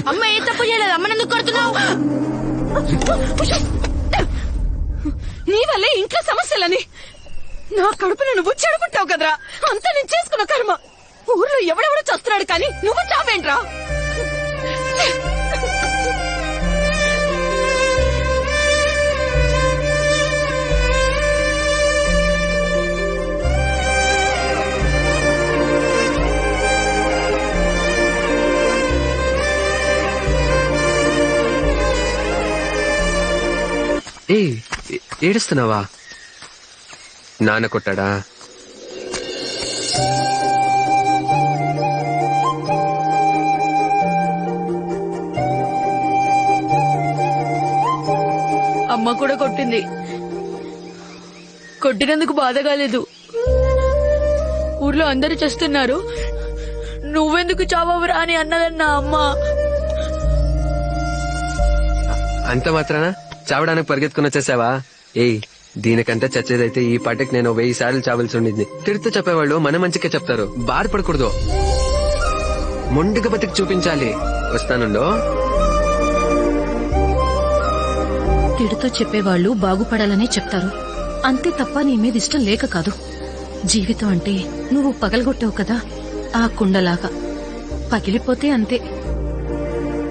అమ్మ ఏ తప్పు చేయలేదు, అమ్మని ఎందుకు కొడుతున్నావు? నీ వల్లే ఇంట్లో సమస్యలని. నా కడుపును నువ్వు చెడుకుంటావు కదరా, అంతా నేను చేసుకున్న కర్మ. ఊర్లో ఎవడెవడో చస్తున్నాడు కానీ నువ్వు చావేంట్రా? ఏడుస్తున్నావా? నాన్న కొట్టాడా? అమ్మ కూడా కొట్టింది. కొట్టినందుకు బాధ కాలేదు. ఊర్లో అందరూ చేస్తున్నారు, నువ్వెందుకు చావవురా అని అన్నదన్నా అమ్మ. అంత మాత్రాన చావడానికి పరిగెత్తుకుని వచ్చేసావా? దీనికంటే చచ్చేదైతే ఈ పాటకి నేను 1000 సార్లు చావాల్సి ఉండింది. తిడుతూ చెప్పేవాళ్ళు మన మంచికే చెప్తారు, బాధపడకూడదు. మొండిగా బతికి చూపించాలి. వస్తానుండో. తిడుతూ చెప్పేవాళ్లు బాగుపడాలనే చెప్తారు, అంతే తప్ప నీ మీద ఇష్టం లేక కాదు. జీవితం అంటే నువ్వు పగలగొట్టావు కదా, ఆ కుండలాగా పగిలిపోతే అంతే.